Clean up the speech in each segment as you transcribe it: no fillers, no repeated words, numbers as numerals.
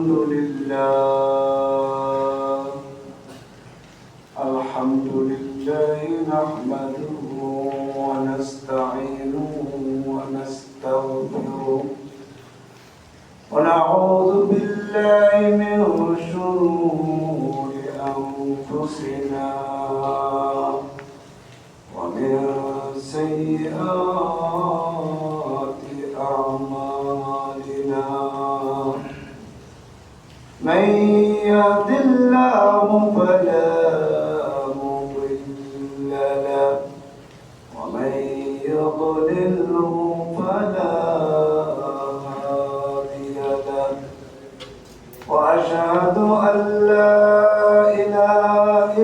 لله نحمده ونستعينه ونستغفره ونعوذ بالله من شرور أنفسنا ومن سيئات أعمالنا من يهد الله فلا مضل له ومن يضلله فلا هادي له وأشهد أن لا إله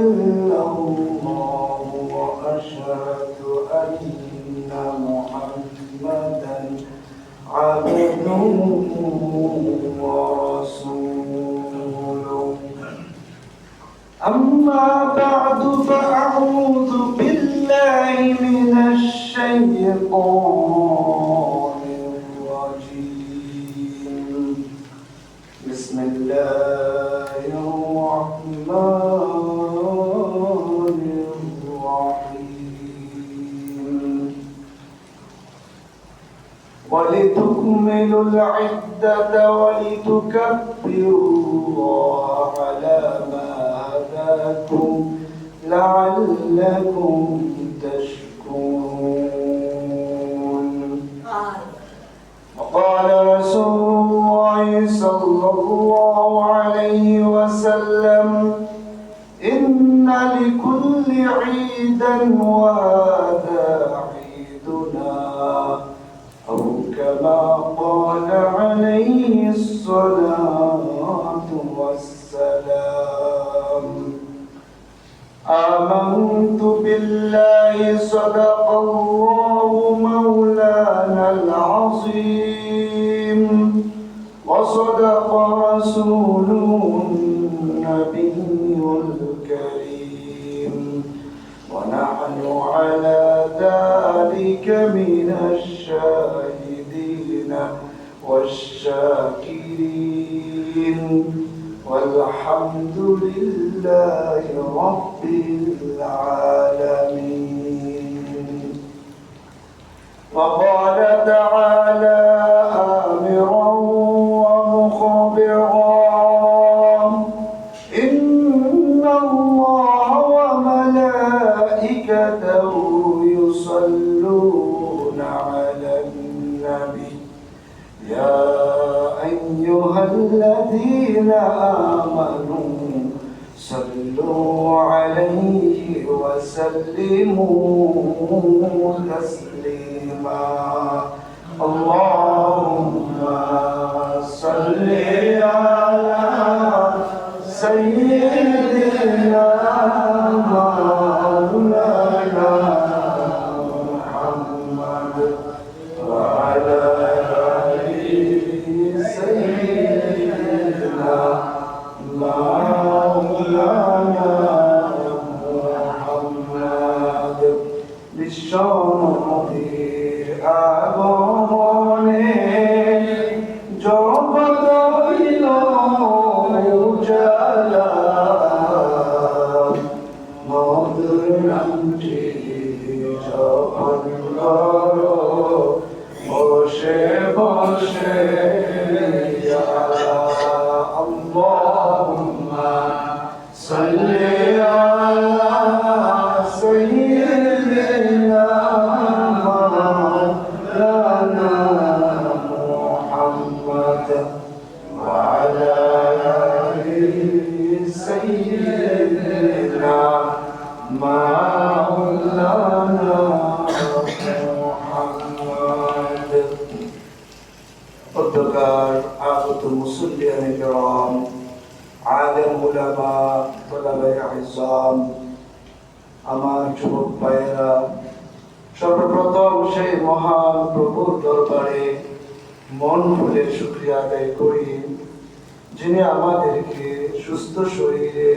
إلا الله وأشهد أن محمدا عبده ورسوله أما بعد فأعوذ بالله من الشيطان الرجيم بسم الله الرحمن الرحيم ولتكملوا العدة ولتكبروا الله على ما هداكم لعلكم تشكرون وقال رسول الله صلى الله عليه وسلم إن لكل عيدا وهذا عيدنا أو كما قال عليه الصلاة والسلام آمنت بالله صدق الله مولانا العظيم وصدق رسوله النبي الكريم ونحن على ذلك من الشاهدين والشاكرين والحمد لله رب العالمين وقال تعالى آمرا ومخبرا إن الله وملائكته يصلون على النبي يا أيها الذين آمنوا صلوا عليه وسلموا تسليما اللهم صل على سيدنا مولانا محمد وعلى سيدنا مولانا محمد بالشرف أبوني جبل إلى جلال مدرنتي جبل بوشي بوشي اللهم صل على سيدنا مولانا محمد وعلى آل سيدنا مولانا محمد قدر عابد المصلين الكرام عالم علماء طلبة عظام আমার যুবক ভাইয়েরা সর্বপ্রথম সেই মহান প্রভুর দরবারে মন খুলে শুকরিয়া আদায় করি যিনি আমাদেরকে সুস্থ শরীরে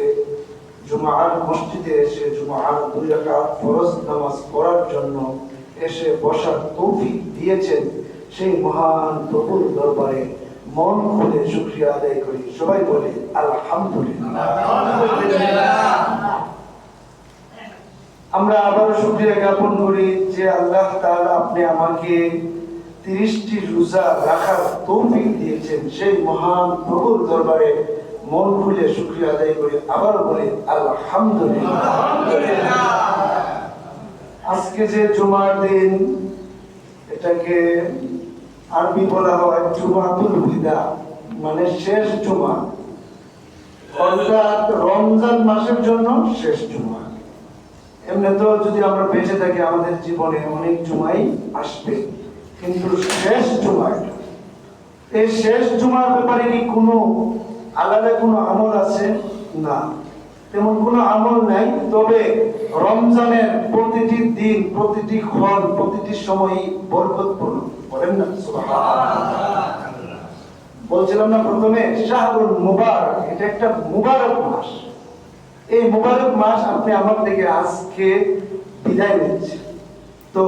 জুমার মসজিদে এসে জুমার 2 রাকাত ফরজ নামাজ পড়ার জন্য এসে বসার তৌফিক দিয়েছেন সেই মহান প্রভুর দরবারে মন খুলে শুকরিয়া আদায় করি। সবাই বলি আলহামদুলিল্লাহ। আমরা আবার শুকরিয়া জ্ঞাপন করি যে আল্লাহ তাআলা আপনি আমাকে 30টি রোজা রাখার তৌফিক দিয়েছেন। সেই মহান প্রভুর দরবারে মন খুলে শুকরিয়া আদায় করি। আবার বলি আলহামদুলিল্লাহ। আজকে যে জুমার দিন, এটাকে আরবি বলা হয় জুমাতুল বিদা, মানে শেষ জুমা, অর্থাৎ রমজান মাসের জন্য শেষ জুমা। এমনি তো যদি আমরা বেঁচে থাকি আমাদের জীবনে অনেক জুমাই আসবে, কিন্তু শেষ জুমা, এই শেষ জুমার ব্যাপারে কি কোনো আলাদা কোনো আমল আছে? না, তেমন কোনো আমল নাই। তবে রমজানের প্রতিটি দিন, প্রতিটি ক্ষণ, প্রতিটি সময় বরকতপূর্ণ। বলেন না সুবহানাল্লাহ। বলছিলাম না প্রথমে শাহরুল মুবারক, এটা একটা মুবারক মাস। এই মুবারক মাস আপনি আমার থেকে আজকে বিদায় নিচ্ছে। তো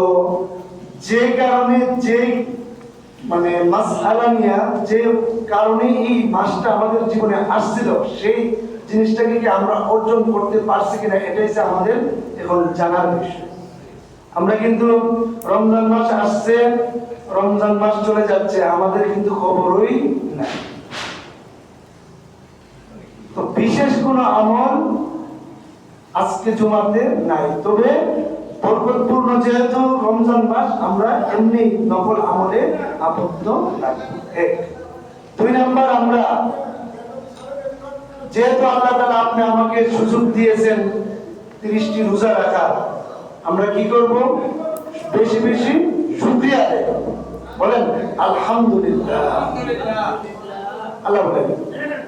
যে কারণে, যে মানে মাসআলা নিয়া যে কারণে এই মাসটা আমাদের জীবনে আসছিল, সেই জিনিসটাকে কি আমরা অর্জন করতে পারছি কিনা, এটাই হচ্ছে আমাদের এখন জানার বিষয়। আমরা কিন্তু রমজান মাস আসছে, রমজান মাস চলে যাচ্ছে, আমাদের কিন্তু খবরই নাই। তো বিশেষ কোনো আমল আজকে জুমাতে নাই। তবে বরকতপূর্ণ যেহেতু রমজান মাস, আমরা এমনি নফল আমলে আবদ্ধ থাকবো। এক। 2 নাম্বার, আমরা যেহেতু আল্লাহ তাআলা আপনি আমাকে সুযোগ দিয়েছেন 30টি রোজা রাখার, আমরা কি করব? বেশি বেশি শুকরিয়া আদায় করব। বলেন আলহামদুলিল্লাহ। আল্লাহ বলেন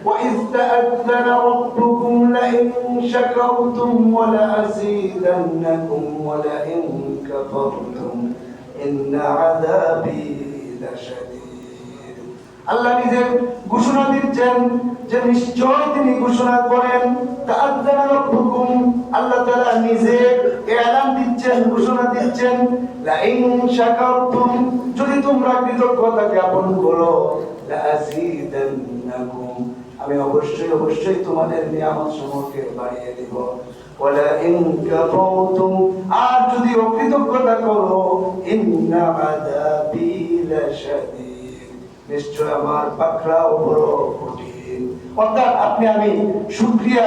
وَإِذْ تَأَذَّنَ رَبُّكُمْ لَئِن شَكَرْتُمْ وَلَأَزِيدَنَّكُمْ وَلَئِن كَفَرْتُمْ إِنَّ عَذَابِي لَشَدِيدٌ। আল্লাহ নিজে ঘোষণা দিচ্ছেন যে নিশ্চয় তিনি ঘোষণা করেন, তাআজ্জানা রাব্বুকুম, আল্লাহ তাআলা নিজে এলান দিচ্ছেন, ঘোষণা দিচ্ছেন, লাইন শাকারতুম, যদি তোমরা কৃতজ্ঞতা জ্ঞাপন করো, লাযীদান্নাকুম, আমি অবশ্যই তোমাদের নিয়ামত সমূহকে বাড়িয়ে দেব। ওয়ালা ইন কাফারতুম, আর যদি অকৃতজ্ঞতা করো, ইন্না আযাবি লাশাদীদ, নিশ্চয় আমার পাকড়াও বড় কঠিন। অর্থাৎ আপনি আমি শুকরিয়া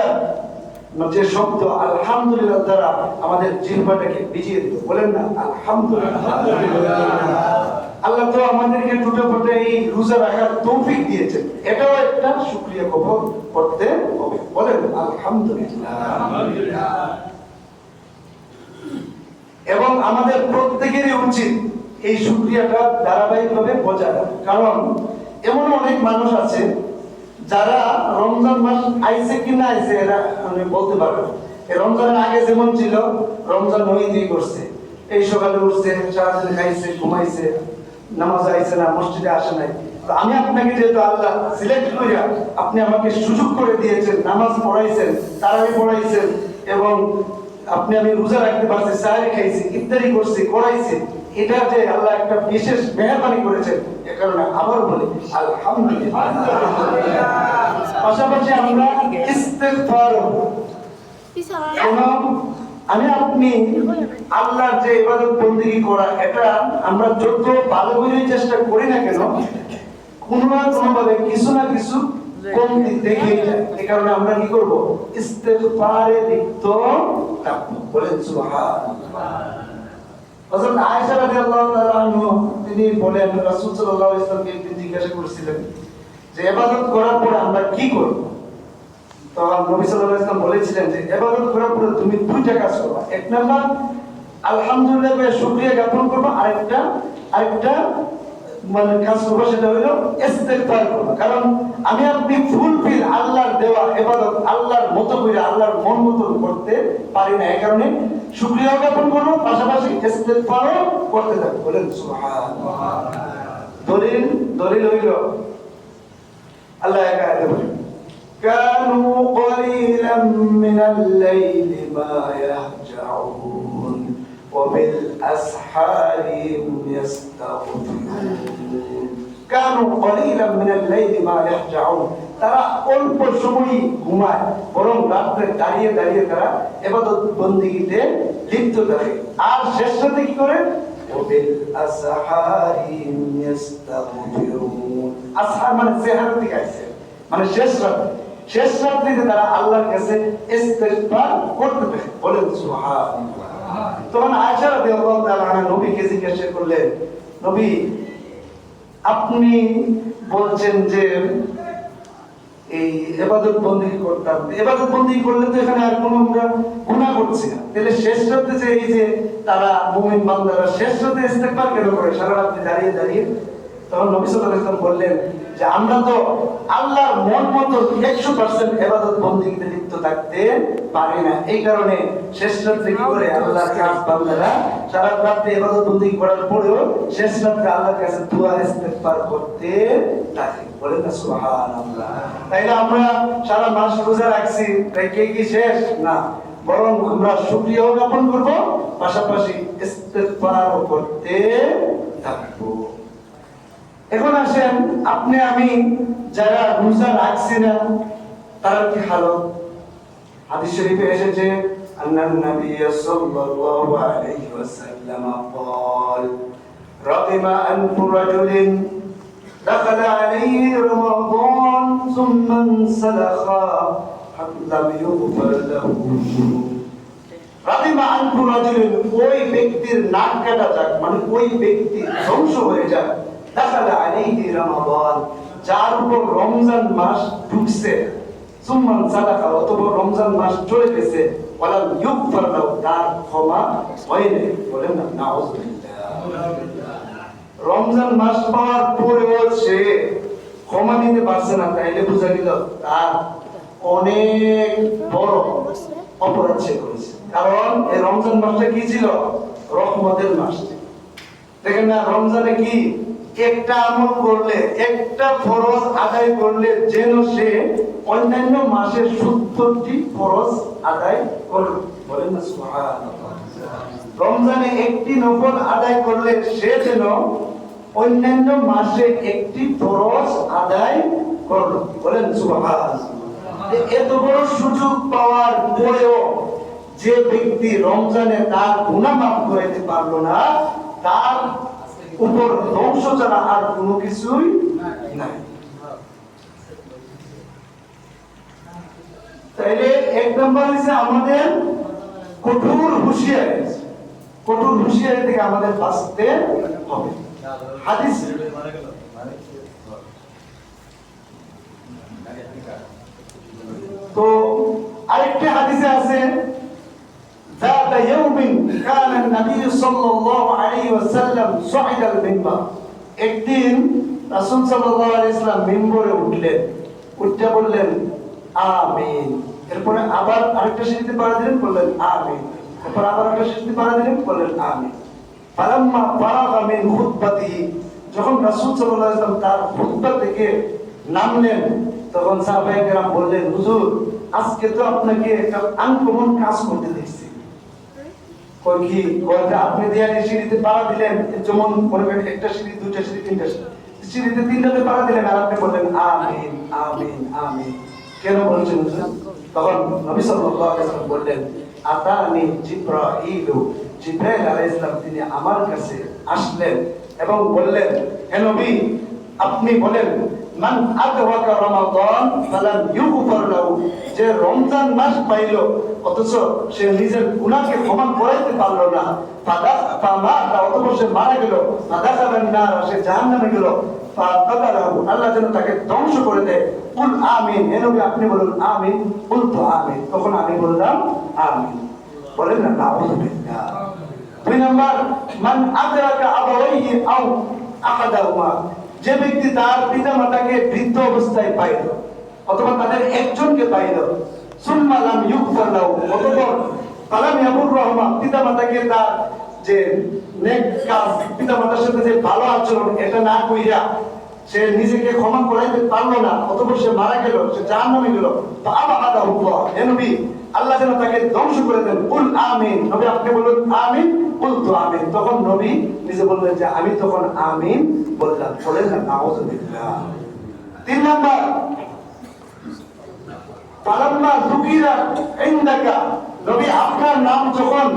যে শব্দ আলহামদুলিল্লাহ দ্বারা আমাদের জিহ্বাটাকে ভিজিয়ে দেব। বলেন না আলহামদুলিল্লাহ। আল্লাহ তো আমাদেরকে টুটে ফুটে এই রোজা রাখার তৌফিক দিয়েছেন, এটাও একটা শুকরিয়া কবুল করতে হবে। বলেন আলহামদুলিল্লাহ। এবং আমাদের প্রত্যেকেরই উচিত এই শুকরিয়াটা ধারাবাহিকভাবে বজায় রাখা। কারণ এমন অনেক মানুষ আছে যারা রমজান মাস আইছে কি না আইছে এরা মানে বলতে পারবে না। এই রমজানের আগে যেমন ছিল, রমজান নহিতেই করছে, এই সকালে উঠছে, সারাদিন খাইছে, ঘুমাইছে, নামাজ আইছে না, মসজিদে আসে নাই। তো আমি আপনাকে যেহেতু আল্লাহ সিলেক্ট করিয়া আপনি আমাকে সুযোগ করে দিয়েছেন, নামাজ পড়াইছেন, তারাবি পড়াইছেন, এবং আপনি আমি রোজা রাখতে পারছি, সাহারি খাইছি, ইফতারি করছি, করাইছি, এটা যে আল্লাহ একটা বিশেষ মেহেরবানি করেছেন, এ কারণে আবার বলি আলহামদুলিল্লাহ। পাশাপাশি আমরা ইস্তিগফার, আমি আপনি আল্লাহর যে ইবাদত বন্দেগী করা, এটা আমরা যত ভালো করে চেষ্টা করি না কেন, কোনো না কোনো ভাবে কিছু না কিছু কমতি দেখেই যায়। এই কারণে আমরা কি করব? ইস্তিগফারে লিপ্ত থাকবো। বলেন সুবহানাল্লাহ। হযরত আয়েশা রাদিয়াল্লাহু তাআলা আনহা তিনি বলেন, রাসূল সাল্লাল্লাহু আলাইহি ওয়াসাল্লামকে একদিন জিজ্ঞাসা করেছিলেন যে ইবাদত করার পরে আমরা কি করব? তখন নবী সাল্লাল্লাহু আলাইহি ওয়াসাল্লাম বলেছিলেন যে ইবাদত করার পরে তুমি দুইটা কাজ করবা। এক নাম্বার আলহামদুলিল্লাহ বলে শুকরিয়া জ্ঞাপন করবা, আরেকটা মানে কাজ করবা, সেটা হলো ইস্তিগফার করবা। কারণ আমি আপনি ফুলফিল আল্লাহর দেওয়া ইবাদত আল্লাহর মতো করে, আল্লাহর মন মতো করতে পারি না। এই কারণে শুকরিয়া জ্ঞাপন করব, পাশাপাশি ইস্তিগফারও করতে থাকব। বলেন সুবহানাল্লাহ। দলিল হইল আল্লাহ এক আয়াতে বলেন, কানু কলিলাম মিনাল লাইলি মা ইয়াহজাউন ওয়া বিল আসহারি ইয়াস্তাগফিরুন। কানু কলিলাম মিনাল লাইলি মা ইয়াহজাউন, তারা অল্প সময়ই ঘুমায়, বরং রাতে দাঁড়িয়ে দাঁড়িয়ে তারা ইবাদত বন্দেগীতে লিপ্ত থাকে। আর শেষ রাতে কি করে? ওবিল আসহারি ইস্তাগফিরুন। আসহার মানে সেহর থেকে আসছে, মানে শেষ রাতে। শেষ রাতে তারা আল্লাহর কাছে ইস্তিগফার করতে থাকে। বলেন সুবহানাল্লাহ। তখন আয়েশা রাদিয়াল্লাহু তাআলা আনহা নবীকে জিজ্ঞাসা করলেন, নবী আপনি বলছেন যে এই ইবাদত বন্দেগী করতাম, ইবাদত বন্দেগী করলে তো এখানে আর কোনো আমরা গুনাহ করছি না, তাহলে শেষ রাতে যে এই যে তারা মুমিন বান্দারা শেষ রাতে ইস্তিগফার কেন করে সারা রাত দাঁড়িয়ে দাঁড়িয়ে? তখন নবী সাল্লাল্লাহু আলাইহি ওয়াসাল্লাম বললেন যে আমরা তো আল্লাহর মন মতো 100% ইবাদত বন্দেগীতে লিপ্ত থাকতে পারি না, এই কারণে শেষ রাতে কি করে আল্লাহর কাছে বান্দারা সারা রাত ইবাদত বন্দেগী করার পরেও শেষ রাতে আল্লাহর কাছে দোয়া ইস্তিগফার করতে থাকে। বলেন না সুবহানাল্লাহ। তাইলে আমরা সারা মাস রোজা রাখছি, তাই কি শেষ না, বরং আমরা শুকরিয়াও জ্ঞাপন করব, পাশাপাশি ইস্তিগফারও করতে থাকবো। এখন আসেন আপনি আমি যারা রোজা রাখছি না তার কি হালত? হাদিস শরীফে এসেছে আন্নান নবী সাল্লাল্লাহু আলাইহি ওয়াসাল্লাম قال رغم أنف رجل دخل عليه رمضان ثم انسلخ لم يغفر له رغم أنف رجل, ওই ব্যক্তির নাক কাটা যাক, মানে ওই ব্যক্তি ধ্বংস হয়ে যায়, দাখালা আলাইহি রমাদান, যার উপর রমজান মাস ঢুকছে, সুম্মান সালাকা, অতঃপর রমজান মাস চলে গেছে, ওয়ালাম ইউগফার লাহু, তার ক্ষমা হয়নি। বলেন না নাউযুবিল্লাহ। রমজান মাস পাওয়ার পরেও সে ক্ষমা নিতে পারছে না, তাইলে বোঝা গেল তার অনেক বড় অপরাধ সে করেছে। কারণ এই রমজান মাসটা কি ছিল? রহমতের মাস। দেখেন না রমজানে কি একটা আমল করলে, একটা ফরজ আদায় করলে যেন সে অন্যান্য মাসের 70টি ফরজ আদায় করবে। বলেন না সুবহানাল্লাহ। রমজানে একটি নফল আদায় করলে সে যেন অন্যান্য মাসে একটি ফরজ আদায় করলো। বলেন সুবহানাল্লাহ। এত বড় সুযোগ পাওয়ার পরেও যে ব্যক্তি রমজানে তার গুনাহ মাফ করতে পারলো না, তার উপর ধ্বংস ছাড়া আর কোনো কিছুই নাই। তাইলে এক নম্বর হচ্ছে আমাদের কঠোর হুঁশিয়ারি, কঠোর হুঁশিয়ারি থেকে আমাদের বাঁচতে হবে। হাদিস তো আরেকটা হাদিসে আছে ذات يوم كان النبي صلى الله عليه وسلم صعد المنبر, একদিন রাসূল সাল্লাল্লাহু আলাইহি ওয়াসাল্লাম মিম্বরে উঠলেন, উঠে বললেন আমিন, এরপরে আবার আরেকটা সিঁড়িতে পাড়া দিলেন, বললেন আমিন, এরপর আবার একটা সিঁড়িতে পাড়া দিলেন, বললেন আমিন। ফালাম্মা ফারাগা মিন খুতবাতিহি, যখন রাসূল সাল্লাল্লাহু আলাইহি ওয়াসাল্লাম তার খুতবা থেকে নামলেন, তখন সাহাবায়ে কেরাম বললেন হুজুর আজকে তো আপনাকে একটা আনকমন কাজ করতে দেখছি। কই কি? বলতে আপনি দেয়ালে সিঁড়িতে পাড়া দিলেন, যেমন মনে করেন একটা সিঁড়ি, দুইটা সিঁড়ি, তিনটা সিঁড়িতে তিনটাতে পাড়া দিলেন, আর আপনি বললেন আমিন আমিন আমিন। কেন বলছেন হুজুর? তখন নবী সাল্লাল্লাহু আলাইহি ওয়াসাল্লাম বললেন আতানি জিবরাইল, জিবরাইল আলাইহিস সালাম তিনি আমার কাছে আসলেন এবং বললেন হে নবী আপনি বলেন মান আদওয়াকা রমাদান ফালাম ইউগফার লাহু, যে রমজান মাস পাইল অথচ সে নিজের গুনাহকে ক্ষমা করাইতে পারলো না, অতঃপর সে মারা গেল, ফাদাখালান নার, সে জাহান্নামে গেল, ফাকাতালাহু, আল্লাহ যেন তাকে ধ্বংস করে দেয়। কুল আমিন, হে নবী আপনি বলুন আমিন। কুলতু আমিন, তখন আমি বললাম আমিন। বলেন না নাউযুবিল্লাহ। দুই নাম্বার মান আদরাকা আবাওয়াইহি আও আহাদাহুমা, যে ব্যক্তি তার পিতামাতাকে বৃদ্ধ অবস্থায় পাইল অথবা তাদের একজনকে পাইল, সুম্মা লাম ইউগফার লাহু, অতঃপর ফালাম ইয়ামুরহুমা, পিতামাতাকে তার যে নেক কাজ, পিতামাতার সাথে যে ভালো আচরণ এটা না কইরা সে নিজেকে ক্ষমা করাইতে পারলো না, অতঃপর সে মারা গেল, সে জাহান্নামে গেল, ফাআবাদাহুল্লাহ, হে নবী আল্লাহ যেন তাকে ধ্বংস করে দেন। কুল আমিন, নবী আপনি বলুন আমিন। কুলতু আমিন, তখন নবী নিজে বললেন যে আমি তখন আমিন বললাম। বলেন না নাউযুবিল্লাহ। 3 নাম্বার, ফালাম্মা যুকিরা ইনদাকা, নবী আপনার নাম যখন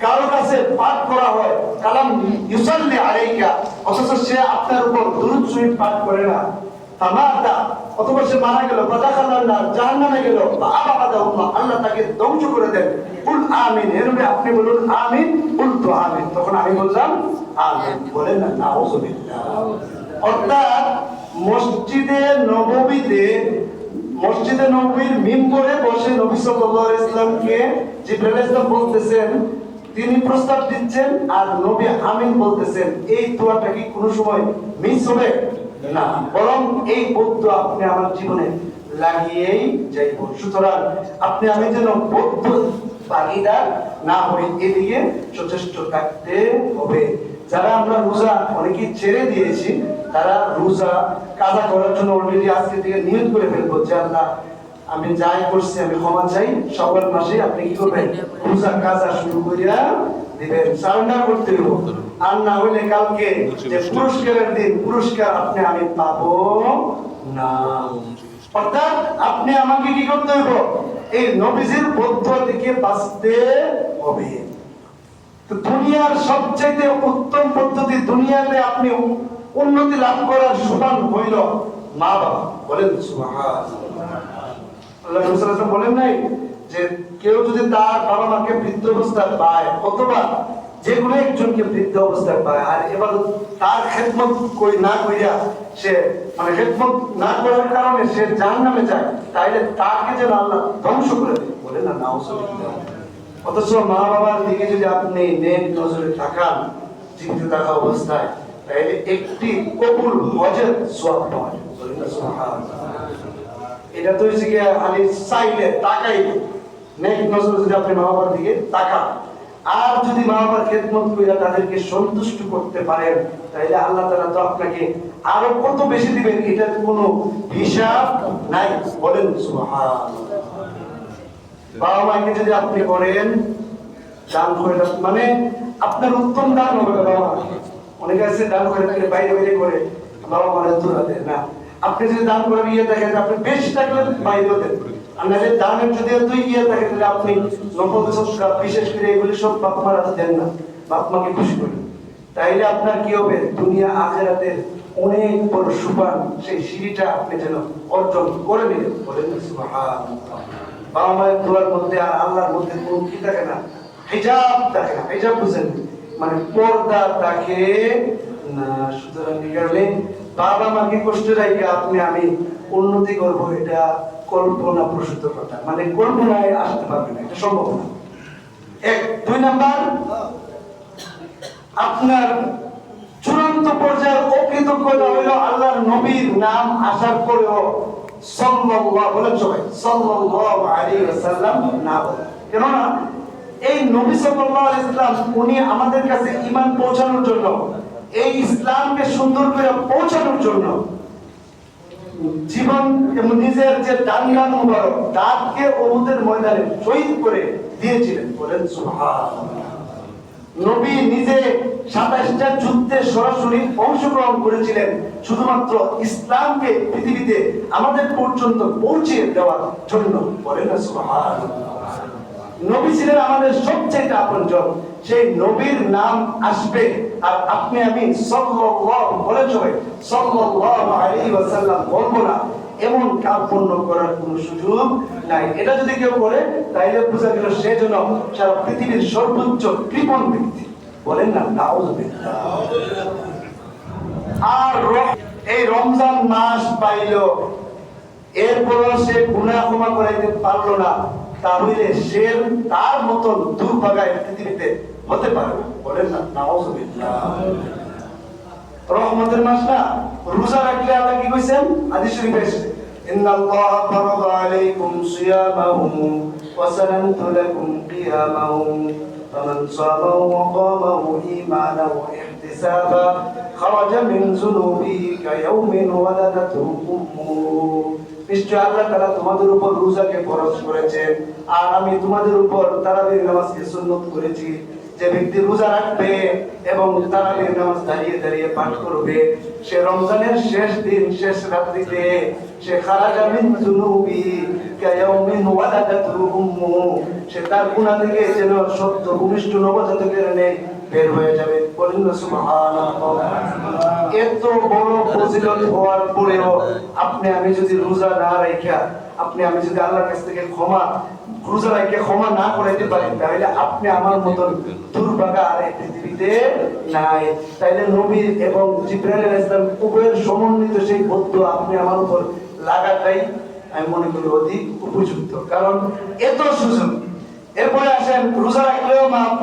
কারো কাছে পাঠ করা হয়, কালাম ইউসাল্লি আলাইকা, অথচ সে আপনার উপর দুরূদ শরীফ পাঠ করে না, তামাতা, অথবা সে মারা গেল, বাদাখাল্লাহ জাহান্নামে গেল, বা আবাদাহুল্লাহ, আল্লাহ তাকে ধ্বংস করে দেন। কুল আমিন, এর নবী আপনি বলুন আমিন। কুলতু আমিন, তখন আমি বললাম আমিন। বলেন না নাউযুবিল্লাহ। অর্থাৎ মসজিদে নববীর মিম্বরে বসে নবী সাল্লাল্লাহু আলাইহি ওয়াসাল্লামকে জিবরাইল আলাইহিস সালাম বলতেছেন, তিনি প্রস্তাব দিচ্ছেন আর নবী আমিন বলতেছেন। এই দোয়াটা কি কোনো সময় মিস হবে না, বরং এই বৌদ্ধ আপনি আমার জীবনে লাগিয়েই যাইব। সুতরাং আপনি আমি যেন বৌদ্ধ ভাগিদার না হই, এদিকে সচেষ্ট থাকতে হবে। যারা আমরা রোজা অনেকেই ছেড়ে দিয়েছি, তারা রোজা কাজা করার জন্য অলরেডি আজকে থেকে নিয়ত করে ফেলবো যে আল্লাহ আমি যাই করছি আমি ক্ষমা চাই। শাওয়াল মাসে আপনি কি করবেন? রোজা কাজা শুরু করিয়া দিবেন, সারেন্ডার করতে হবে। আর না হলে কালকে যে পুরস্কারের দিন, পুরস্কার আপনি আমি পাবো না। অর্থাৎ আপনি আমাকে কি করতে হবে? এই নবীজির বদ্ধ থেকে বাঁচতে হবে। তো দুনিয়ার সবচেয়ে উত্তম পদ্ধতি, দুনিয়াতে আপনি উন্নতি লাভ করার সোপান হইল মা বাবা। বলেন সুবহানাল্লাহ। আল্লাহ রাসূল সাল্লাল্লাহু আলাইহি ওয়াসাল্লাম বলেন নাই যে কেউ যদি তার বাবা মাকে বৃদ্ধ অবস্থায় পায়, অথবা যে কোনো একজনকে বৃদ্ধ অবস্থায় পায়, আর এবার তার খেদমত না কইরা সে মানে খেদমত না করার কারণে সে জাহান্নামে যায়, তাইলে তাকে যেন আল্লাহ ধ্বংস করে দেয়। বলেন না নাউযুবিল্লাহ। অথচ মা বাবার দিকে যদি আপনি নেক নজরে তাকান জীবিত থাকা অবস্থায়, তাইলে একটি কবুল হজের সওয়াব পাওয়া যায়। বলেন না সুবহানাল্লাহ। এটা তো হচ্ছে কি আমি চাইলে তাকাইলে নেক নজরে যদি আপনি মা বাবার দিকে তাকান, আর যদি মা বাবার খেদমত কইরা তাদেরকে সন্তুষ্ট করতে পারেন, তাহলে আল্লাহ তাআলা তো আপনাকে আরো কত বেশি দিবেন, এটার কোনো হিসাব নাই। বলেন সুবহানাল্লাহ। বাবা মাকে যদি আপনি করেন দান করে, মানে আপনার উত্তম দান হবে। বাবা অনেকে আছে দান করে বাইরে বাইরে করে বাবা মারা দূর দেয় না। আপনি যদি দান করেন ইয়ে দেখেন আপনি বেশি থাকলে বাইরে দেন, আর নাহলে দানের যদি এত ইয়ে থাকে তাহলে আপনি নফল সদকা বিশেষ করে এগুলি সব বাপ মারা দেন না, বাপ মাকে খুশি করেন। তাইলে আপনার কি হবে? দুনিয়া আখিরাতের অনেক বড় সুপান, সেই সিঁড়িটা আপনি যেন অর্জন করে নিলেন। বলেন সুবহানাল্লাহ। বাবা মায়ের দোয়ার মধ্যে আর আল্লাহর মধ্যে কোন কি থাকে না? হিজাব থাকে না। হিজাব বুঝেন, মানে পর্দা থাকে না। সুতরাং এই কারণে বাবা মাকে কষ্ট রাখে আপনি আমি উন্নতি করব, এটা কল্পনা প্রসূত কথা, মানে কল্পনায় আসতে পারবে না, এটা সম্ভব না। 1 2 নাম্বার, আপনার চূড়ান্ত পর্যায়ের অকৃতজ্ঞতা হইল আল্লাহর নবীর নাম আসার পরেও সাল্লাল্লাহু, বলেন সবাই সাল্লাল্লাহু আলাইহি ওয়াসাল্লাম না বলেন। কেননা এই নবী সাল্লাল্লাহু আলাইহি ওয়াসাল্লাম উনি আমাদের কাছে ঈমান পৌঁছানোর জন্য, এই ইসলামকে সুন্দর করে পৌঁছানোর জন্য জীবন এবং নিজের যে দান মুবারক দাঁতকে উহুদের ময়দানে শহীদ করে দিয়েছিলেন। বলেন সুবহানাল্লাহ। নবী নিজে 27টা যুদ্ধে সরাসরি অংশগ্রহণ করেছিলেন শুধুমাত্র ইসলামকে পৃথিবীতে আমাদের পর্যন্ত পৌঁছে দেওয়ার জন্য। বলেন না সুবহানাল্লাহ। নবী ছিলেন আমাদের সবচেয়ে আপনজন, সেই নবীর নাম আসবে আর আপনি আমি সাল্লাল্লাহু, বলেন সবাই সাল্লাল্লাহু আলাইহি ওয়াসাল্লাম বলবো না, এমন কার্পণ্য করার কোনো সুযোগ নাই। এটা যদি কেউ করে তাইলে বোঝা গেল সে যেন সারা পৃথিবীর সর্বোচ্চ কৃপণ ব্যক্তি। বলেন না নাউযুবিল্লাহ। আর এই রমজান মাস পাইল, এরপরও সে গুনাহ ক্ষমা করাইতে পারলো না, তাহলে সে তার মতন দুর্ভাগায় পৃথিবীতে হতে পারে না। বলেন না নাউযুবিল্লাহ। রহমতের মাস না, রোজা রাখলে আল্লাহ কি কইছেন? হাদিস শরীফে এসেছে, ইন্নাল্লাহা ফারাদা আলাইকুম সিয়ামাহু ওয়া সানানতু লাকুম কিয়ামাহু ফামান সামাহু ওয়া কামাহু ঈমানান ওয়া ইহতিসাবান খারাজা মিন যুনুবিহি কায়াউমিন ওয়ালাদাতুহু উম্মুহু নিশ্চয় আল্লাহ তাআলা তোমাদের উপর রোজাকে ফরজ করেছেন, আর আমি তোমাদের উপর তারাবির নামাজকে সুন্নাত করেছি। যে ব্যক্তি রোজা রাখবে এবং তারাবির নামাজ দাঁড়িয়ে দাঁড়িয়ে পাঠ করবে, সে রমজানের শেষ দিন শেষ রাত্রিতে সে খারাজা মিন যুনুবি কায়াউমিন ওয়ালাদাতু উম্মু, সে তার গুনাহ থেকে যেন সত্য ভূমিষ্ঠ নবজাতকের ন্যায় বের হয়ে যাবে। বলেন না সুবহানাল্লাহ। এত বড় ফজিলত হওয়ার পরেও আপনি আমি যদি রোজা না রাখা, আপনি আমি যদি আল্লাহর কাছ থেকে রোজা রাখা ক্ষমা না করাইতে পারি, তাহলে আপনি আমার মতন দুর্ভাগা আর এই পৃথিবীতে নাই। তাইলে নবী এবং জিবরাইল আলাইহিস সালাম উভয়ের সমন্বিত সেই বদ্ধ আপনি আমার উপর লাগাটাই আমি মনে করি অধিক উপযুক্ত, কারণ এত সুযোগ। এরপরে আসেন, রোজা রাখলেও মাপ,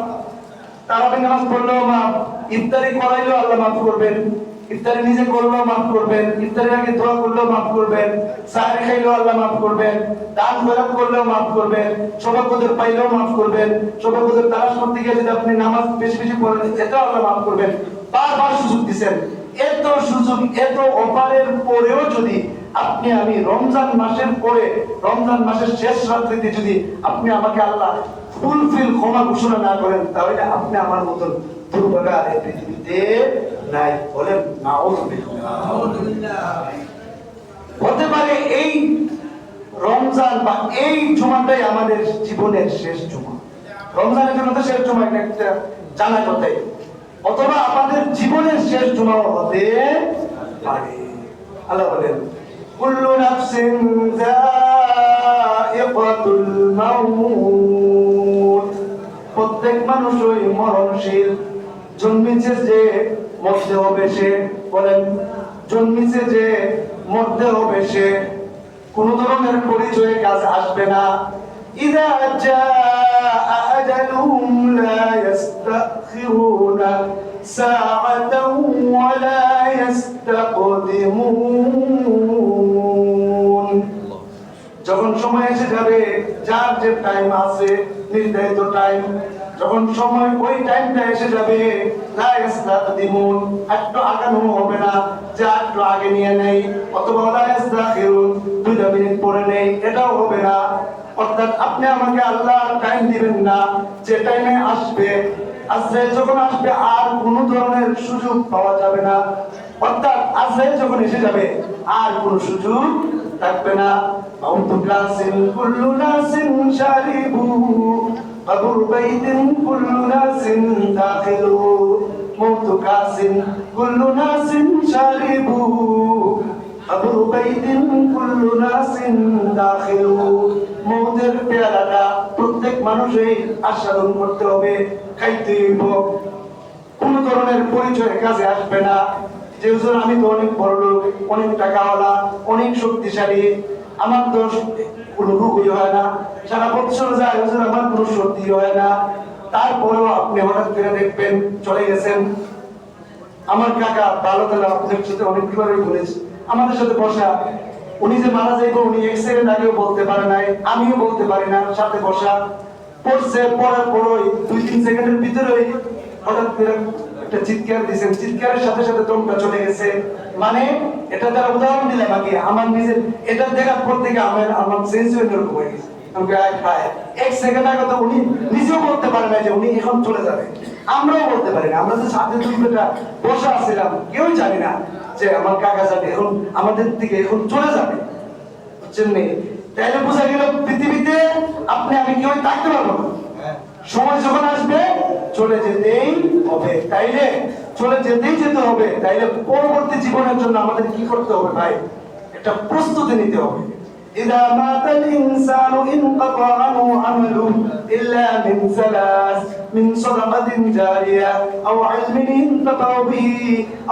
তারাবি নামাজ পড়লেও মাপ, ইফতারি করাইলেও আল্লাহ মাফ করবেন, ইফতারি নিজে করলেও মাফ করবেন, ইফতারির আগে দোয়া করলেও মাফ করবেন, সাহারি খাইলেও আল্লাহ মাফ করবেন, দান খয়রাত করলেও মাফ করবেন, সভাপতির পাইলেও মাফ করবেন, সভাপতির তালাশ করতে গিয়ে যদি আপনি নামাজ বেশি বেশি পড়েন এটাও আল্লাহ মাফ করবেন। বারবার সুযোগ দিচ্ছেন। এত সুযোগ, এত অফারের পরেও যদি আপনি আমি রমজান মাসের পরে, রমজান মাসের শেষ রাত্রিতে যদি আপনি আমাকে আল্লাহ ফুলফিল ক্ষমা ঘোষণা না করেন, তাহলে আপনি আমার মতন দুর্ভাগা এই পৃথিবীতে নাই। বলেন নাউযুবিল্লাহ। হতে পারে এই রমজান বা এই জুমাটাই আমাদের জীবনের শেষ জুমা, রমজানের জন্য তো শেষ জুমা একটা জানা কথাই, অথবা আমাদের জীবনের শেষ জুমাও হতে পারে। আল্লাহ বলেন কুল্লু নাফসিন যায়িকাতুল মাউত, প্রত্যেক মানুষই মরণশীল। জন্মেছে যে মরতে হবে সে, বলেন জন্মেছে যে মরতে হবে সে, কোন ধরনের পরিচয় কাজ আসবে না। ইযা জাআ আজালুহুম লা ইস্তাখিরুনা সাআতাও ওয়া লা ইস্তাকদিমুন। যখন সময় এসে যাবে, যার যে টাইম আছে নির্ধারিত টাইম, যখন সময় ওই টাইমটা এসে যাবে, লা ইস্তাকদিমুন, একটু আগানো হবে না যে একটু আগে নিয়ে নেই, অথবা লা ইস্তাখিরুন, 2 মিনিট পরে নেই, এটাও হবে না। অর্থাৎ আপনি আমাকে আল্লাহ টাইম দিবেন না, যে টাইমে আসবে, আজরাইল যখন আসবে আর কোন ধরনের সুযোগ পাওয়া যাবে না। অর্থাৎ আজরাইল যখন এসে যাবে আর কোন সুযোগ থাকবে না। মাউতু কাসিন কুল্লু নাসিন শারিবু কবর বাইতিন কুল্লু নাসিন দাখিলু, মাউতু কাসিন কুল্লু নাসিন শারিবু কবর বাইতিন কুল্লু নাসিন দাখিলু। মওতের পেয়ালাটা প্রত্যেক মানুষই আস্বাদন করতে হবে, খাইতে হইব। কোন ধরনের পরিচয় কাজে আসবে না যে হুজুর আমি তো অনেক বড় লোক, অনেক টাকাওয়ালা, অনেক শক্তিশালী, আমার তো কোনো রোগই হয় না, সারা বছর যায় হুজুর আমার কোনো সর্দি হয় না। তারপরেও আপনি হঠাৎ করে দেখবেন চলে গেছেন। আমার কাকা ভালো তাহলে আপনাদের সাথে অনেকবারই বলেছি, আমাদের সাথে বসা, উনি যে মারা যাইব উনি 1 সেকেন্ড আগেও বলতে পারে নাই, আমিও বলতে পারি না, সাথে বসা পড়ছে, পড়ার পরই 2-3 সেকেন্ডের ভিতরেই হঠাৎ করে একটা চিৎকার দিয়েছেন, চিৎকারের সাথে সাথে দমটা চলে গেছে। মানে এটা দ্বারা উদাহরণ দিলাম আগে, আমার নিজের এটা দেখার পর থেকে আমার চেঞ্জ হয়ে এরকম হয়ে গেছে। আমাকে 1 সেকেন্ড আগে তো উনি নিজেও বলতে পারে না যে উনি এখন চলে যাবে, আমরাও বলতে পারি না। আমরা যে সাথে 2 মিনিট বসা ছিলাম কেউই জানি না যে আমার কাকা যাবে এখন আমাদের থেকে এখন চলে যাবে, বুঝছেন নি? তাইলে বোঝা গেল পৃথিবীতে আপনি আমি কেউ থাকতে পারবো না, সময় যখন আসবে চলে যেতেই হবে। তাইলে চলে যেতেই যেতে হবে, তাইলে পরবর্তী জীবনের জন্য আমাদের কি করতে হবে ভাই? একটা প্রস্তুতি নিতে হবে। إذا مات الإنسان انقطع عنه عمله إلا من 3: من صدقة جارية أو علم ينتفع به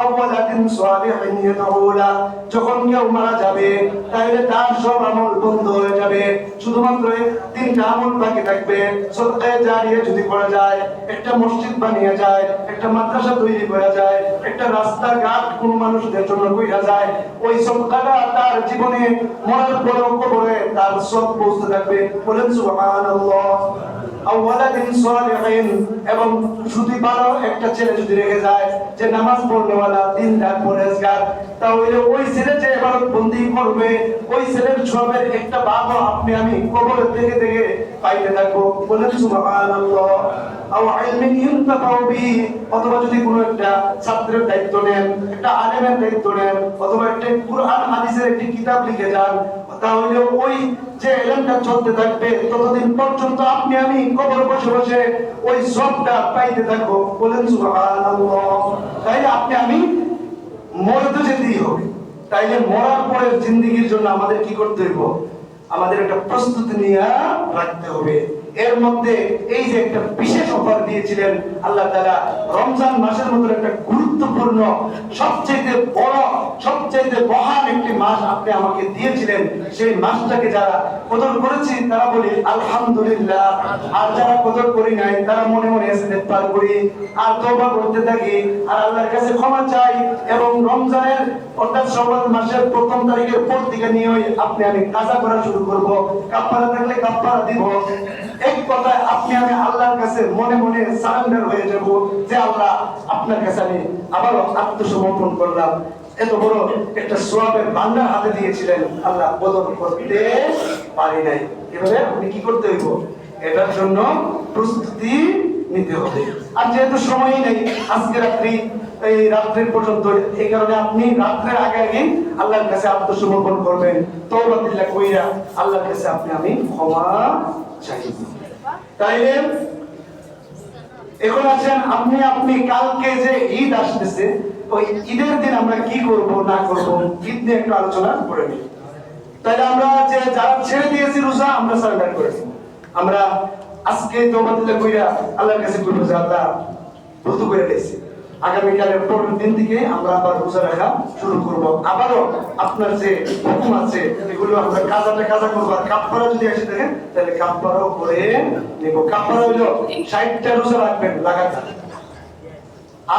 أو ولد صالح يدعو له। যখন কেউ মারা যাবে তাহলে তার সব আমল বন্ধ হয়ে যাবে, শুধুমাত্র 3টা আমল বাকি থাকবে। সদকা জারিয়া যদি করা যায়, একটা মসজিদ বানিয়ে যায়, একটা মাদ্রাসা তৈরি করা যায়, একটা রাস্তাঘাট কোন মানুষদের জন্য কইরা যায়, ওই সদকাটা তার জীবনে মরার পরেও কবরে তার সব পৌঁছতে থাকবে। বলেন সুবহানাল্লাহ। আও ওয়ালাদিন সালিহিন, এবং শুধু ভালো একটা ছেলে যদি রেখে যায় যে নামাজ পড়নেওয়ালা, দিনদার, পরহেজগার, তাহলে ওই ছেলে যে ইবাদত বন্দি করবে ওই ছেলের সবের একটা ভাগও আপনি আমি কবর থেকে থেকে পাইতে থাকবো। বলেন সুবহানাল্লাহ। আও ইলমিন ইউনতাফাউ বিহি, অথবা যদি কোনো একটা ছাত্রের দায়িত্ব নেন, একটা আলেমের দায়িত্ব নেন, অথবা একটা কুরআন হাদিসের একটি কিতাব লিখে যান, তাহলে ওই যে ইলমটা চলতে থাকবে ততদিন পর্যন্ত আপনি আমি কবর বসে বসে ওই সবটা পাইতে থাকবো। বলেন সুবহানাল্লাহ। তাই আপনি আমি মরে তো যেতেই হবে। তাইলে মরার পরের জিন্দেগির জন্য আমাদের কি করতে হইব? আমাদের একটা প্রস্তুতি নিয়ে রাখতে হবে। এর মধ্যে এই যে একটা বিশেষ অফার দিয়েছিলেন আল্লাহ তাআলা, রমজান মাসের মতো একটা গুরুত্বপূর্ণ, সবচেয়ে বড়, সবচেয়ে মহান একটি মাস আপনি আমাকে দিয়েছিলেন। সেই মাসটাকে যারা কদর করেছি তারা বলি আলহামদুলিল্লাহ, আর যারা কদর করি নাই তারা মনে মনে ইস্তেগফার করি আর তওবা করতে থাকি আর আল্লাহর কাছে ক্ষমা চাই। এবং রমজানের অর্থাৎ শাওয়াল মাসের প্রথম তারিখের পর থেকে নিয়ে আপনি আমি কাজা করা শুরু করব, কাফারা থাকলে কাফারা দিব। এক কথায় আপনি আমি আল্লাহর কাছে মনে মনে সারেন্ডার হয়ে যাব যে আল্লাহ আপনার কাছে আমি আবারও আত্মসমর্পণ করলাম। এত বড় একটা সওয়াবের ভান্ডার হাতে দিয়েছিলেন, আল্লাহ বদল করতে পারি নাই। এভাবে আপনি কি করতে হইব? এটার জন্য প্রস্তুতি নিতে হবে। আর যেহেতু সময়ই নেই আজকে রাত্রি, এই রাত্রির পর্যন্ত, এই কারণে আপনি রাত্রের আগে আগে আল্লাহর কাছে আত্মসমর্পণ করবেন, তওবা দিল্লাহ কইরা আল্লাহর কাছে আপনি আমি ক্ষমা চাইব। তাইলে এখন আছেন আপনি কালকে যে ঈদ আসতেছে, ওই ঈদের দিন আমরা কি করব না করব ঈদ নিয়ে একটু আলোচনা করে নিই। তাইলে আমরা যে যারা ছেড়ে দিয়েছি রোজা, আমরা সারেন্ডার করেছি, আমরা আজকে তওবা দিল্লাহ কইরা আল্লাহর কাছে কইব যে আল্লাহ ভুল করে দিয়েছি, আগামীকালের পরের দিন থেকে আমরা আবার রোজা রাখা শুরু করব। আবারও আপনার যে হুকুম আছে এগুলো আমরা কাজা করবো। আর কাফারা যদি এসে থাকে তাহলে কাফারাও করে নেব। কাফারা হলো 60টা রোজা রাখবেন লাগাতার।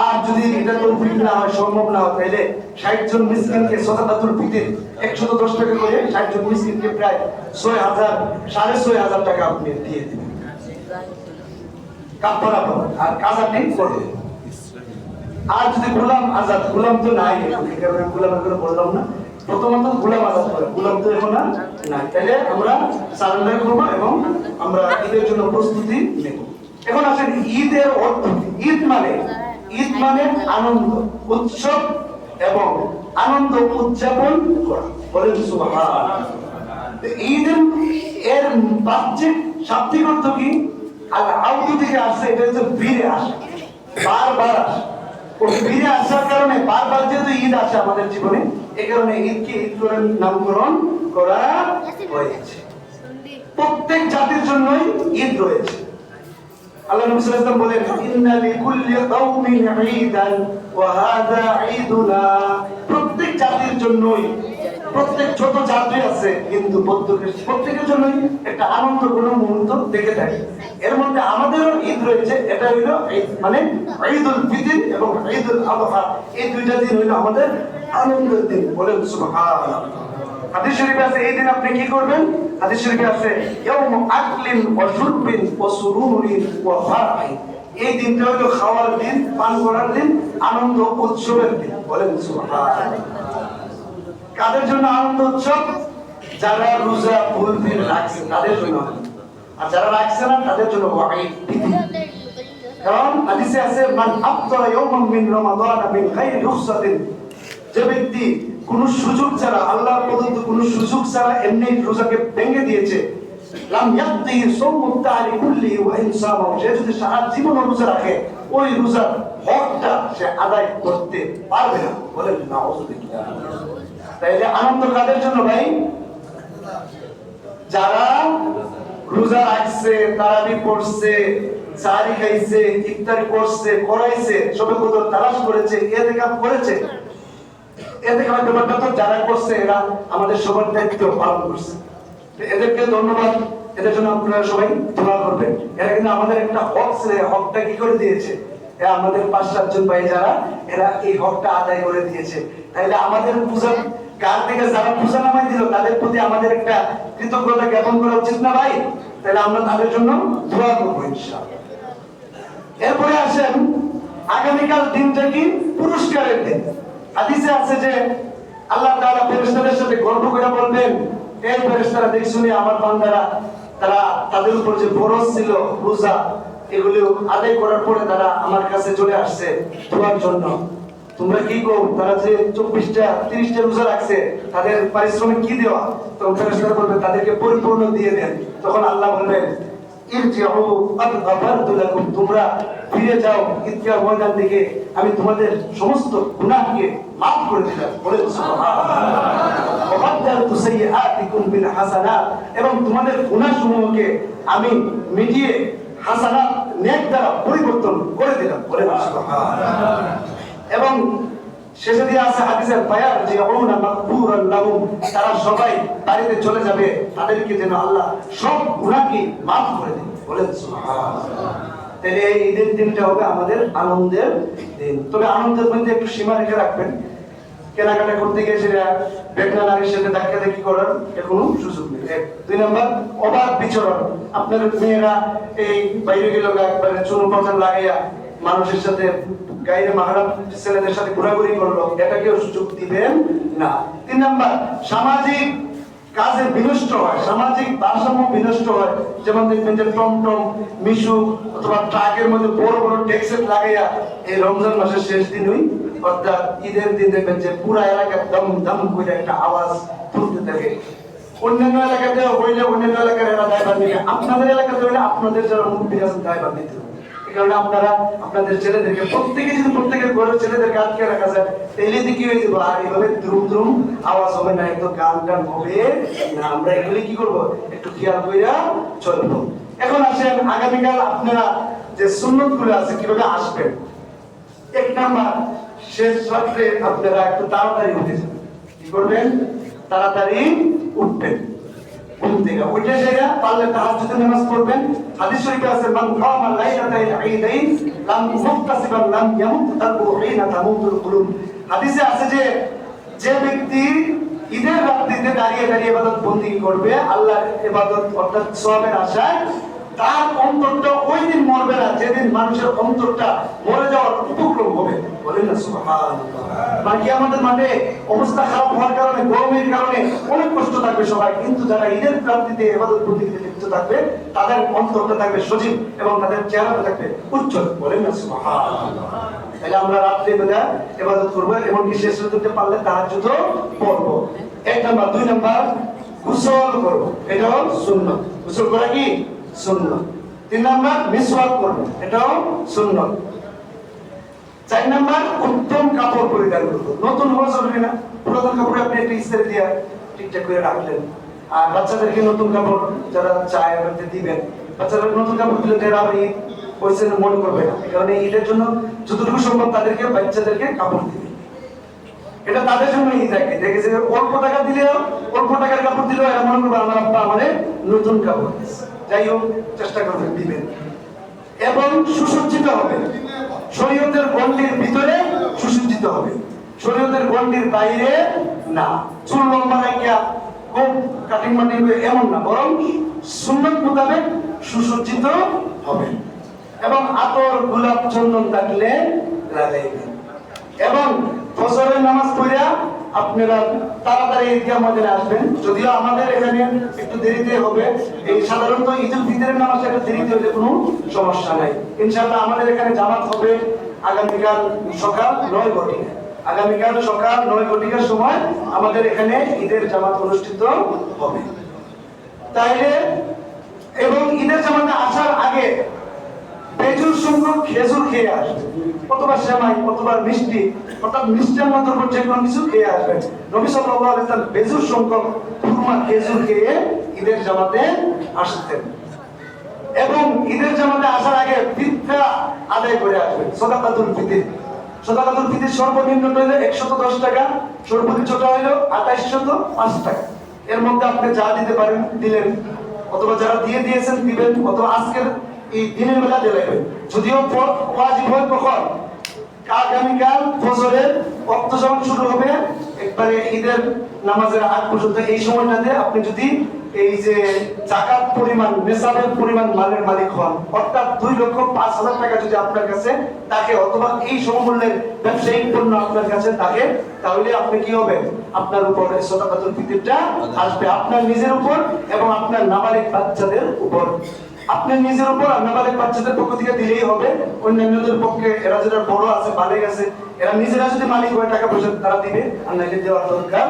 আর যদি এটা তৌফিক না হয়, সম্ভব না হয়, তাহলে 60 জন মিসকিনকে সাদাকাতুল ফিতর 110 টাকা করে 60 জন মিসকিনকে প্রায় 6000 6500 টাকা আপনি দিয়ে দিবেন কাফারা পাবেন। আর কাজাটি করবেন। আর যদি গোলাম আজাদ, গোলাম তো নাই, গোলাম এখন বললাম না, প্রথমত গোলাম আজাদ করে, গোলাম তো এখন নাই, তাহলে আমরা সারেন্ডার করবো এবং আমরা ঈদের জন্য প্রস্তুতি নেব। এখন আসেন ঈদের অর্থ। ঈদ মানে আনন্দ, উৎসব এবং আনন্দ উদযাপন করা। বলেন সুবহানাল্লাহ। ঈদ এর বাহ্যিক শাব্দিক অর্থ কি? আর আউদু থেকে আসছে, এটা হচ্ছে ফিরে আসা, বারবার আসে। ফিরে আসার কারণে বারবার যেহেতু ঈদ আসে আমাদের জীবনে, এই কারণে ঈদকে ঈদ করে নামকরণ করা হয়েছে। প্রত্যেক জাতির জন্যই ঈদ রয়েছে। আল্লাহ নবী সাল্লাল্লাহু আলাইহি ওয়াসাল্লাম বলেন, ইন্না লিকুল্লি কওমিন ঈদান ওয়া হাযা ঈদুনা। প্রত্যেক জাতির জন্যই, প্রত্যেক ছোট জাতি আছে কিন্তু প্রত্যেকের জন্যই একটা আনন্দপূর্ণ মুহূর্ত দেখে থাকে। এর মধ্যে আমাদেরও ঈদ রয়েছে, এটা হইলো ঈদ মানে ঈদুল ফিতর এবং ঈদুল আযহা। এই দুইটা দিন হইলো আমাদের আনন্দের দিন। বলেন সুবহানাল্লাহ। হাদিস শরীফে আছে এই দিন আপনি কি করবেন? হাদিস শরীফে আছে ইয়াউমু আকলিন ওয়া শুরবিন ওয়া সুরুরিন ওয়া ফারহিন। এই দিনটা হলো খাওয়ার দিন, পান করার দিন, আনন্দ উৎসবের দিন। বলেন সুবহানাল্লাহ। কাদের জন্য আনন্দ উৎসব? যারা রোজা ফুল দিন রাখছে তাদের জন্য, আর যারা রাখছে না তাদের জন্য ওয়াঈদ। কারণ হাদিসে আছে মান আফতারা ইয়াওমান মিন রমাদান মিন গায়রি রুখসাতিন, যে ব্যক্তি কোন সুযোগ ছাড়া, আল্লাহর প্রদত্ত কোন সুযোগ ছাড়া এমনি রোজাকে ভেঙে দিয়েছে, লাম ইয়াকতি সাওমুত তা'আলি কুল্লি ওয়া ইনসামু, সে যদি সারা জীবন রোজা রাখে ওই রোজার হকটা সে আদায় করতে পারবে না। বলেন নাউযুবিল্লাহ। তাইলে আনন্দ কাদের জন্য ভাই? যারা রোজা রাখছে, তারাবি পড়ছে, সাহারি খাইছে, ইফতারি করছে, করাইছে, সবে কদর তালাশ করেছে, ইতিকাফ করেছে। ইতিকাফের ব্যাপারটা তো যারা করছে এরা আমাদের সবার দায়িত্ব পালন করছে। এদেরকে ধন্যবাদ, এদের জন্য আপনারা সবাই দোয়া করবেন। এরা কিন্তু আমাদের একটা হক ছিল, হকটা কি করে দিয়েছে? আমাদের 5-7 জন ভাই যারা, এরা এই হকটা আদায় করে দিয়েছে। তাইলে আমাদের পূজা গান থেকে যারা পূজা নামাই দিল তাদের প্রতি আমাদের একটা কৃতজ্ঞতা জ্ঞাপন করা উচিত না ভাই? তাহলে আমরা তাদের জন্য দোয়া করবো ইনশাআল্লাহ। এরপরে আসেন আগামীকাল দিনটা কি পুরস্কারের দিন। হাদিসে আছে যে আল্লাহ তাআলা ফেরেশতাদের সাথে গল্প করে বলবেন, এই ফেরেশতারা দেখছুনি আমার বান্দারা তারা তাদের উপর যে ফরজ ছিল রোজা এগুলো আদায় করার পরে তারা আমার কাছে চলে আসছে দোয়ার জন্য, তোমরা কি করো? তারা যে 24টা 30টা রোজা রাখছে তাদের পারিশ্রমিক কি দেওয়া? তখন ফেরেশতারা বলবে তাদেরকে পরিপূর্ণ দিয়ে দেন। তখন আল্লাহ বলবেন ইরজিউ ক্বাদ গাফারতু লাকুম, তোমরা ফিরে যাও ঈদগাহ ময়দান থেকে, আমি তোমাদের সমস্ত গুনাহকে মাফ করে দিলাম। বলে সুবহানাল্লাহ। ওয়া বাদদালতু সাইয়্যাতিকুম বিল হাসানাত, এবং তোমাদের গুনাহসমূহকে আমি মিটিয়ে হাসানাত নেক দ্বারা পরিবর্তন করে দিলাম। বলে সুবহানাল্লাহ। এবং শেষে দিয়ে আছে হাদিসের বায়ান যে ওনা মাগফুরান লাহুম, তারা সবাই বাড়িতে চলে যাবে, তাদেরকে যেন আল্লাহ সব গুনাহকে maaf করে দেন। বলেন সুবহানাল্লাহ। তাহলে এই ঈদের দিনটা হবে আমাদের আনন্দের দিন। তবে আনন্দের মধ্যে একটু সীমা রেখে রাখবেন। কেনাকাটা করতে গিয়ে সেটা বেগনা নারীর সাথে ধাক্কাধাক্কি করার কোনো সুযোগ নেই। 2 নম্বর অবাধ বিচরণ। আপনার মেয়েরা এই বাইরে গেল একবারে চুনো পাথর লাগাইয়া মানুষের সাথে গায়ের মাহরাম ছেলেদের সাথে ঘোরাঘুরি করলো, এটাকেও সুযোগ দিবেন না। 3 নাম্বার সামাজিক কাজে বিনষ্ট হয়, সামাজিক ভারসাম্য বিনষ্ট হয়। যেমন দেখবেন যে টমটম মিশু অথবা ট্রাকের মধ্যে বড় বড় ট্যাক্সেট লাগাইয়া এই রমজান মাসের শেষ দিনই অর্থাৎ ঈদের দিন দেখবেন যে পুরা এলাকায় দম দম করে একটা আওয়াজ তুলতে থাকে। অন্যান্য এলাকাতে হইলে অন্যান্য এলাকার এরা দায়ভার নিবে, আপনাদের এলাকাতে হইলে আপনাদের যারা মুরব্বী আছেন দায়ভার নিতে হবে। কারণ আপনারা আপনাদের ছেলেদেরকে প্রত্যেকে যদি প্রত্যেকের ঘরের ছেলেদেরকে আটকে রাখা যায় তাহলে কি হয়ে যাবে? আর এইভাবে দ্রুম দ্রুম আওয়াজ হবে না, একটু গান গান হবে না। আমরা এগুলি কি করবো একটু খেয়াল কইরা চলবো। এখন আসেন আগামীকাল আপনারা যে সুন্নত গুলো আছে কিভাবে আসবেন। 1 নাম্বার শেষ রাত্রে আপনারা একটু তাড়াতাড়ি উঠে যাবেন। কি করবেন? তাড়াতাড়ি উঠবেন। ওইটা জায়গা পারলে তাহাজ্জুদের নামাজ পড়বেন। হাদিস শরীফে আছে মান কামা লাইলাতাল ঈদাইন লাম মুক্তাসিবান লাম ইয়ামুত তালবু হিনা তামুতুল কুলুব। হাদিসে আছে যে যে ব্যক্তি ঈদের রাত্রিতে দাঁড়িয়ে দাঁড়িয়ে ইবাদত বন্দেগী করবে আল্লাহর ইবাদত অর্থাৎ সওয়াবের আশায়, তার অন্তরটা ওই দিন মরবে না যেদিন মানুষের অন্তরটা মরে যাওয়ার উপক্রম হবে। বলেন না সুবহানাল্লাহ। মানে কিয়ামতের মাঠে অবস্থা খারাপ হওয়ার কারণে, গরমের কারণে অনেক কষ্ট থাকবে সবাই, কিন্তু যারা ঈদের প্রাপ্তিতে ইবাদত বন্দেগীতে লিপ্ত থাকবে তাদের অন্তরটা থাকবে সজীব এবং তাদের চেহারাটা থাকবে উজ্জ্বল। বলেন না সুবহানাল্লাহ। তাহলে আমরা রাত্রে বেলা ইবাদত করব, এমনকি শেষ রাতে পারলে তাহাজ্জুদও পড়ব। 1 নাম্বার। 2 নাম্বার গোসল করব, এটাও সুন্নাত। গোসল করা কি সুন্নাত। 3 নাম্বার মিসওয়াক করব, এটাও সুন্নাত। 4 নাম্বার উত্তম কাপড় পরিধান করব। নতুন হওয়া জরুরি না, পুরাতন কাপড় আপনি একটা ইস্ত্রি দিয়ে ঠিকঠাক করে রাখলেন। আর বাচ্চাদেরকে নতুন কাপড় যারা চায় আপনি দিবেন। বাচ্চাদের নতুন কাপড় দিলে তারা আবার ঈদ হয়েছে মনে করবে না, কারণ ঈদের জন্য যতটুকু সম্ভব তাদেরকে বাচ্চাদেরকে কাপড় দিবে। এটা তাদের জন্য ঈদ আগে দেখেছে অল্প টাকা দিলেও, অল্প টাকার কাপড় দিলেও এরা মনে করবে আমার আব্বা আমারে নতুন কাপড়। যাই হোক চেষ্টা করবেন দিবেন এবং সুসজ্জিত হবে। শরীয়তের গণ্ডির ভিতরে সুসজ্জিত হবে, শরীয়তের গণ্ডির বাইরে না। চুল লম্বা রাখিয়া খুব কাটিং মাটিং এমন না, বরং সুন্নাত মোতাবেক সুসজ্জিত হবে। এবং আতর গোলাপ চন্দন থাকলে লাগাইবেন। এবং ফজরের নামাজ পড়িয়া আপনারা তাড়াতাড়ি ঈদগাহ ময়দানে আসবেন। যদিও আমাদের এখানে একটু দেরিতে হবে, এই সাধারণত ঈদুল ফিতরের নামাজ একটু দেরিতে হলে কোনো সমস্যা নাই। ইনশাআল্লাহ আমাদের এখানে জামাত হবে আগামীকাল সকাল 9 ঘটিকা। আগামীকাল সকাল 9 ঘটিকার সময় আমাদের এখানে ঈদের জামাত অনুষ্ঠিত হবে। তাইলে এবং ঈদের জামাতে আসার আগে প্রচুর সংখ্যক খেজুর খেয়ে আসবে, অথবা সেমাই অথবা মিষ্টি, অর্থাৎ মিষ্টান্ন দ্রব্য যে কোনো কিছু খেয়ে আসবেন। নবী সাল্লাল্লাহু আলাইহি ওয়াসাল্লাম প্রচুর সংখ্যক খুরমা খেজুর খেয়ে ঈদের জামাতে আসতেন। এবং ঈদের জামাতে আসার আগে ফিতরা আদায় করে আসবেন, সাদাকাতুল ফিতর। সাদাকাতুল ফিতর সর্বনিম্ন হইলো 110 টাকা, সর্বোচ্চটা হইলো 2805 টাকা। এর মধ্যে আপনি যা দিতে পারেন দিলেন, অথবা যারা দিয়ে দিয়েছেন দিবেন, অথবা আজকের এই দিনের বেলা দিলেন। যদিও ওয়াজিব হয় কখন? আগামীকাল ফজরের ওয়াক্ত যখন শুরু হবে একবারে ঈদের নামাজের আগ পর্যন্ত, এই সময়টাতে আপনি যদি এই যে জাকাত পরিমাণ নিসাবের পরিমাণ মালের মালিক হন, অর্থাৎ 2,05,000 টাকা যদি আপনার কাছে থাকে অথবা এই সমমূল্যের ব্যবসায়িক পণ্য আপনার কাছে থাকে, তাহলে আপনি কি হবে, আপনার উপর সাদাকাতুল ফিতরটা আসবে আপনার নিজের উপর এবং আপনার নাবালিগ বাচ্চাদের উপর। আপনি নিজের উপর আর নাবালিগ বাচ্চাদের পক্ষ থেকে দিলেই হবে, অন্যান্যদের পক্ষে এরা যারা বড় আছে বালেগ আছে এরা নিজেরা যদি মালিক হয় টাকা পয়সা তারা দিবে, আর নাকি দেওয়ার দরকার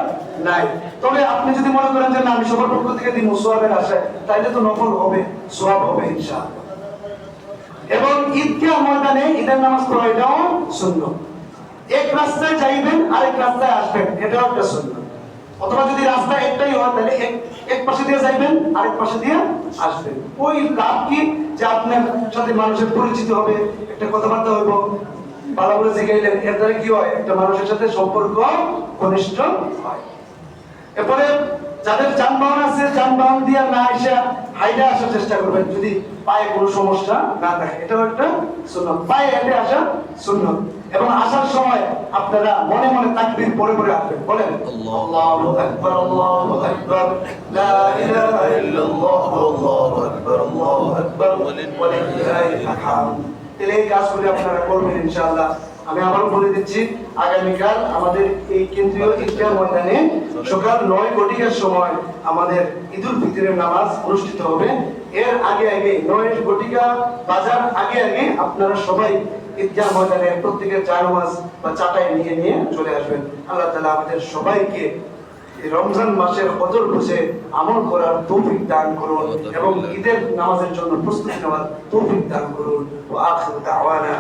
নাই। তবে আপনি যদি মনে করেন যে না আমি সবার পক্ষ থেকে দিব সোয়াবের আশায়, তাইলে তো নফল হবে, সোয়াব হবে ইনশাআল্লাহ। এবং ঈদগাহ ময়দানে ঈদের নামাজ পড়া এটাও সুন্নাত। এক রাস্তায় যাইবেন আরেক রাস্তায় আসবেন, এটাও একটা সুন্নাত। অথবা যদি রাস্তা একটাই হয় তাহলে এক পাশে দিয়ে যাইবেন আরেক পাশে দিয়ে আসবেন। ওই লাভ কি যে আপনার সাথে মানুষের পরিচিত হবে, একটা কথাবার্তা হইব, ভালো করে শিখাইলেন, এর দ্বারা কি হয় একটা মানুষের সাথে সম্পর্ক ঘনিষ্ঠ হয়। এরপরে যাদের যানবাহন আছে যানবাহন দিয়ে না এসে হাইডে আসার চেষ্টা করবেন যদি পায়ে কোনো সমস্যা না থাকে, এটাও একটা সুন্নাত। পায়ে হেঁটে আসা সুন্নাত। এবং আসার সময় আপনারা মনে মনে তাকবীর পড়ে পড়ে আসবেন, বলেন আল্লাহু আকবার আল্লাহু আকবার লা ইলাহা ইল্লাল্লাহ আল্লাহু আকবার আল্লাহু আকবার ওয়া লিল্লাহিল হামদ। এই কাজগুলি আপনারা করবেন ইনশাআল্লাহ। আমি আবারও বলে দিচ্ছি, আগামীকাল আমাদের এই কেন্দ্রীয় ঈদগাহ ময়দানে সকাল 9 ঘটিকার সময় আমাদের ঈদুল ফিতরের নামাজ অনুষ্ঠিত হবে। এর আগে 9 ঘটিকা বাজার আগে আপনারা সবাই ঈদগাহ ময়দানে প্রত্যেকের জানামাজ বা চাটাই নিয়ে চলে আসবেন। আল্লাহ তাআলা আমাদের সবাইকে রমজান মাসের ফজর বসে আমল করার তৌফিক দান করুন এবং ঈদের নামাজের জন্য প্রস্তুতি নেওয়ার তৌফিক দান করুন। ওয়া আখিরু দাওয়ানা